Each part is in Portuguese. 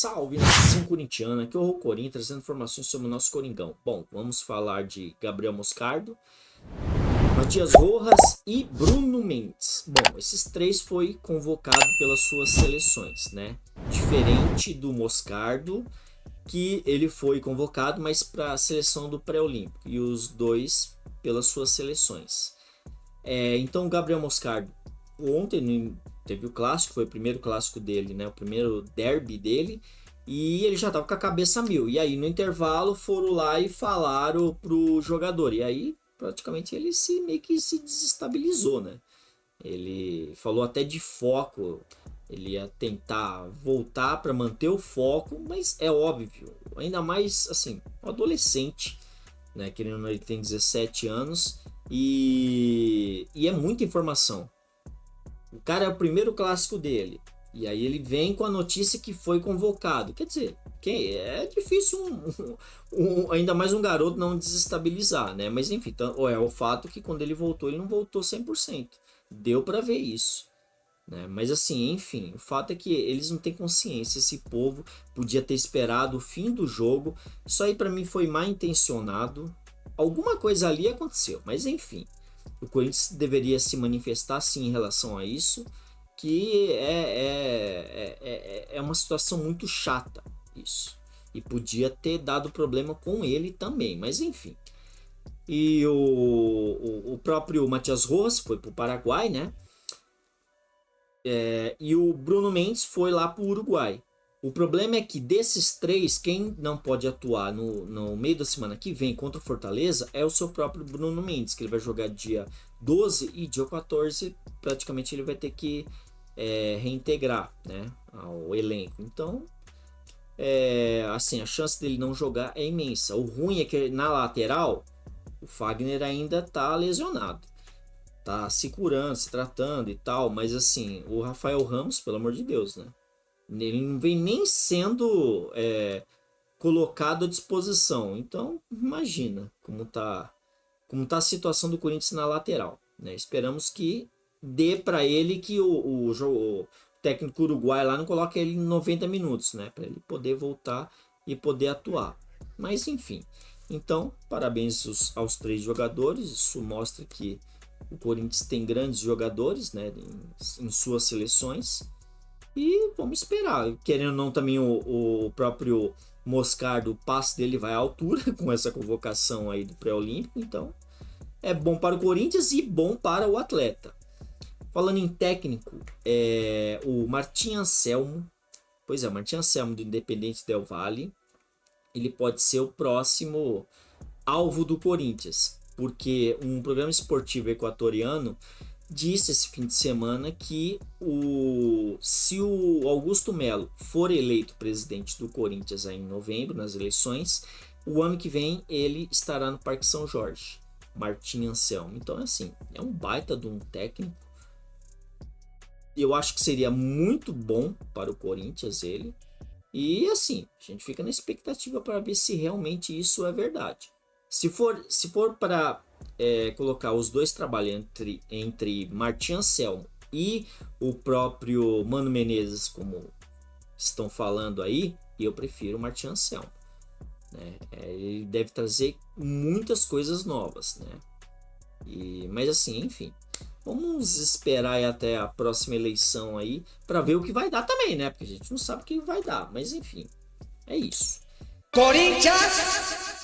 Salve, nação corintiana, aqui é o Corinho, trazendo informações sobre o nosso Coringão. Bom, vamos falar de Gabriel Moscardo, Matias Rojas e Bruno Mendes. Bom, esses três foi convocado pelas suas seleções, né? Diferente do Moscardo, que ele foi convocado, mas para a seleção do pré-olímpico, e os dois pelas suas seleções. Então, o Gabriel Moscardo, ontem teve o clássico, foi o primeiro clássico dele, né? O primeiro derby dele. E ele já tava com a cabeça a mil. E aí, no intervalo, foram lá e falaram pro jogador. E aí, praticamente, ele meio que se desestabilizou, né? Ele falou até de foco. Ele ia tentar voltar para manter o foco, mas é óbvio. Ainda mais, assim, um adolescente, né? Querendo ou não, ele tem 17 anos. E é muita informação. O cara é o primeiro clássico dele. E aí ele vem com a notícia que foi convocado. Quer dizer, é difícil ainda mais um garoto não desestabilizar, né? Mas enfim, então, é o fato que quando ele não voltou 100%. Deu para ver isso, né? Mas assim, enfim, o fato é que eles não têm consciência. Esse povo podia ter esperado o fim do jogo. Isso aí para mim foi mal intencionado. Alguma coisa ali aconteceu, mas enfim. O Corinthians deveria se manifestar sim em relação a isso, que é uma situação muito chata isso. E podia ter dado problema com ele também, mas enfim. E o próprio Matias Rojas foi para o Paraguai, né? E o Bruno Mendes foi lá para o Uruguai. O problema é que desses três, quem não pode atuar no meio da semana que vem contra o Fortaleza é o seu próprio Bruno Mendes, que ele vai jogar dia 12 e dia 14, praticamente ele vai ter que reintegrar, né, ao elenco. Então, assim, a chance dele não jogar é imensa. O ruim é que na lateral, o Fagner ainda tá lesionado. Tá se curando, se tratando e tal, mas assim, o Rafael Ramos, pelo amor de Deus, né? Ele não vem nem sendo colocado à disposição. Então, imagina como tá a situação do Corinthians na lateral, né? Esperamos que dê para ele que o técnico uruguai lá não coloque ele em 90 minutos, né? Para ele poder voltar e poder atuar. Mas, enfim. Então, parabéns aos três jogadores. Isso mostra que o Corinthians tem grandes jogadores, né, em suas seleções. E vamos esperar. Querendo ou não, também o próprio Moscardo, o passe dele vai à altura com essa convocação aí do pré-olímpico. Então, é bom para o Corinthians e bom para o atleta. Falando em técnico, o Martim Anselmo. Pois é, o Martim Anselmo do Independente Del Valle. Ele pode ser o próximo alvo do Corinthians. Porque um programa esportivo equatoriano disse esse fim de semana que se o Augusto Melo for eleito presidente do Corinthians aí em novembro, nas eleições, o ano que vem ele estará no Parque São Jorge, Martim Anselmo. Então, assim, é um baita de um técnico. Eu acho que seria muito bom para o Corinthians ele. E, assim, a gente fica na expectativa para ver se realmente isso é verdade. Se for para colocar os dois trabalhos entre Martim Anselmo e o próprio Mano Menezes, como estão falando aí, eu prefiro o Martim Anselmo, né? Ele deve trazer muitas coisas novas, né? Mas assim, enfim, vamos esperar aí até a próxima eleição aí para ver o que vai dar também, né? Porque a gente não sabe o que vai dar, mas enfim, é isso. Corinthians!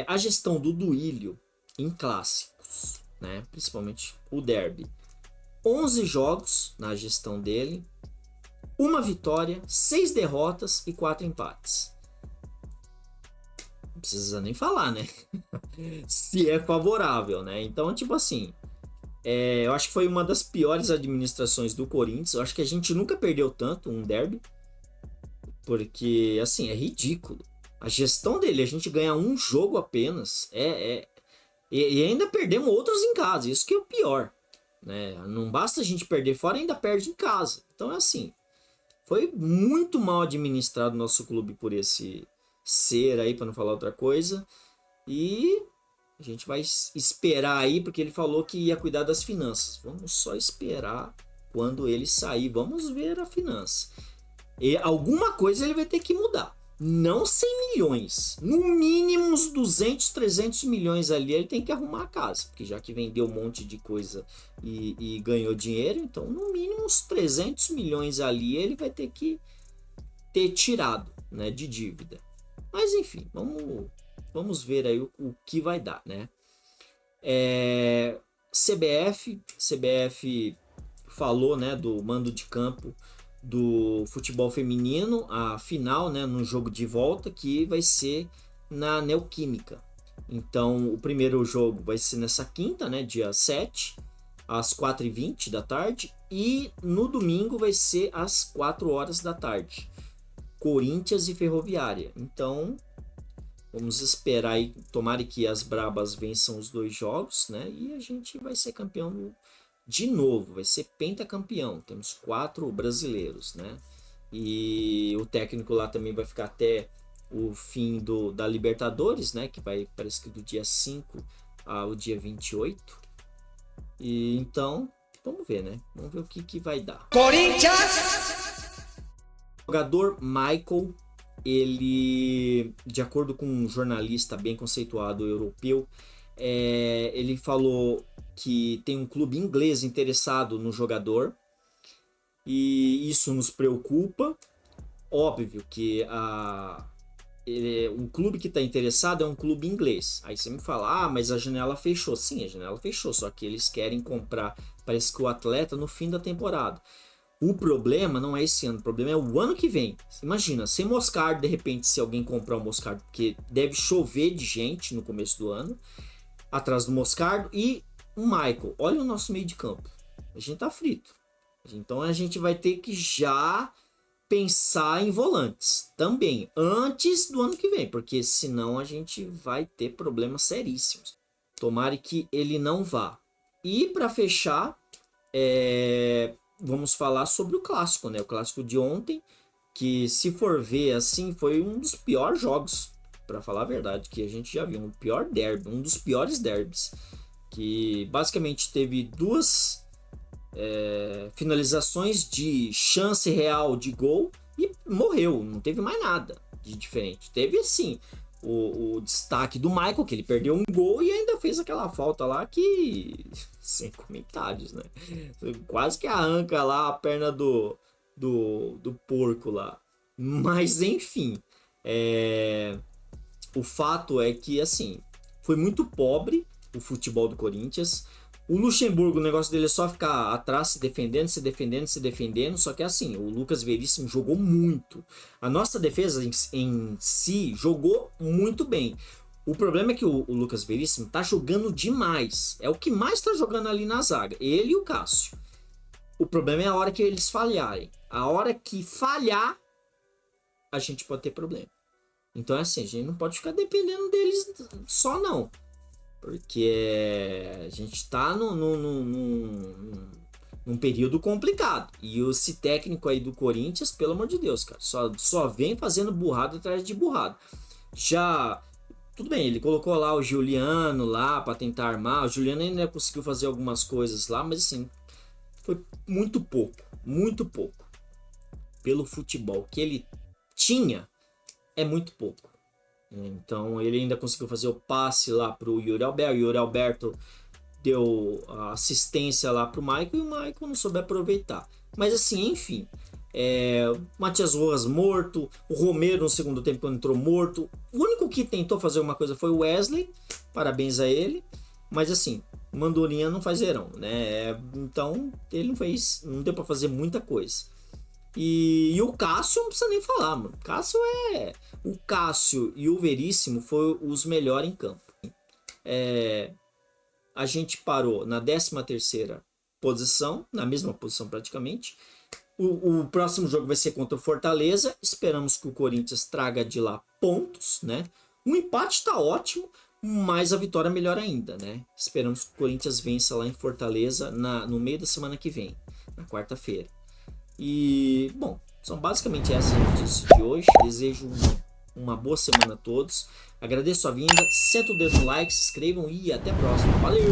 A gestão do Duílio em clássicos, né? Principalmente o derby. 11 jogos na gestão dele, uma vitória, 6 derrotas e 4 empates. Não precisa nem falar, né? Se é favorável, né? Então, tipo assim, eu acho que foi uma das piores administrações do Corinthians. Eu acho que a gente nunca perdeu tanto um derby, porque, assim, é ridículo. A gestão dele, a gente ganha um jogo apenas, e ainda perdemos outros em casa, isso que é o pior, né? Não basta a gente perder fora, ainda perde em casa. Então é assim, foi muito mal administrado nosso clube por esse ser aí, para não falar outra coisa. E a gente vai esperar aí, porque ele falou que ia cuidar das finanças. Vamos só esperar quando ele sair, vamos ver a finança. E alguma coisa ele vai ter que mudar. Não 100 milhões. No mínimo uns 200, 300 milhões ali ele tem que arrumar a casa. Porque já que vendeu um monte de coisa e ganhou dinheiro, então no mínimo uns 300 milhões ali ele vai ter que ter tirado, né, de dívida. Mas enfim, vamos ver aí o que vai dar, né? CBF falou, né, do mando de campo do futebol feminino, a final, né, no jogo de volta, que vai ser na Neoquímica. Então, o primeiro jogo vai ser nessa quinta, né, dia 7, às 4h20 da tarde, e no domingo vai ser às 4 horas da tarde. Corinthians e Ferroviária. Então, vamos esperar aí, tomara que as brabas vençam os 2 jogos, né, e a gente vai ser campeão de novo, vai ser pentacampeão. Temos 4 brasileiros, né? E o técnico lá também vai ficar até o fim da Libertadores, né? Que vai, parece que do dia 5 ao dia 28. E então, vamos ver, né? Vamos ver o que vai dar. Corinthians! O jogador Michael, ele, de acordo com um jornalista bem conceituado europeu, ele falou que tem um clube inglês interessado no jogador e isso nos preocupa. Óbvio que um clube que está interessado é um clube inglês. Aí você me fala, mas a janela fechou. Sim, a janela fechou, só que eles querem comprar, parece que o atleta no fim da temporada. O problema não é esse ano, o problema é o ano que vem. Imagina, sem Moscardo, de repente, se alguém comprar o Moscardo, porque deve chover de gente no começo do ano, atrás do Moscardo, e o Michael. Olha o nosso meio de campo. A gente tá frito. Então a gente vai ter que já pensar em volantes também, antes do ano que vem, porque senão a gente vai ter problemas seríssimos. Tomara que ele não vá. E para fechar, vamos falar sobre o clássico, né? O clássico de ontem, que se for ver assim, foi um dos piores jogos, para falar a verdade, que a gente já viu. Um pior derby, um dos piores derbys, que basicamente teve 2 finalizações de chance real de gol e morreu, não teve mais nada de diferente. Teve assim o destaque do Michael, que ele perdeu um gol e ainda fez aquela falta lá que sem comentários, né? Quase que arranca lá a perna do porco lá. Mas enfim, o fato é que assim foi muito pobre o futebol do Corinthians. O Luxemburgo, o negócio dele é só ficar atrás, se defendendo, só que assim, o Lucas Veríssimo jogou muito. A nossa defesa em si jogou muito bem. O problema é que o Lucas Veríssimo tá jogando demais. É o que mais tá jogando ali na zaga, ele e o Cássio. O problema é a hora que eles falharem. A hora que falhar, a gente pode ter problema. Então é assim, a gente não pode ficar dependendo deles só não. Porque a gente tá num período complicado. E esse técnico aí do Corinthians, pelo amor de Deus, cara, só vem fazendo burrada atrás de burrada. Já, tudo bem, ele colocou lá o Juliano lá pra tentar armar. O Juliano ainda conseguiu fazer algumas coisas lá, mas assim, foi muito pouco. Pelo futebol que ele tinha, é muito pouco. Então ele ainda conseguiu fazer o passe lá pro Yuri Alberto. O Yuri Alberto deu a assistência lá pro Michael e o Michael não soube aproveitar. Mas assim, enfim, o Matias Rojas morto, o Romero no segundo tempo entrou morto. O único que tentou fazer uma coisa foi o Wesley, parabéns a ele. Mas assim, Mandorinha não faz verão, né? Então ele não deu para fazer muita coisa. E o Cássio não precisa nem falar, mano. O Cássio e o Veríssimo foram os melhores em campo. A gente parou na 13ª posição, na mesma posição praticamente. O próximo jogo vai ser contra o Fortaleza. Esperamos que o Corinthians traga de lá pontos, né? O empate tá ótimo, mas a vitória é melhor ainda, né? Esperamos que o Corinthians vença lá em Fortaleza no meio da semana que vem, na quarta-feira. E, bom, são basicamente essas notícias de hoje. Desejo uma boa semana a todos. Agradeço a vinda, senta o dedo no like, se inscrevam e até a próxima. Valeu!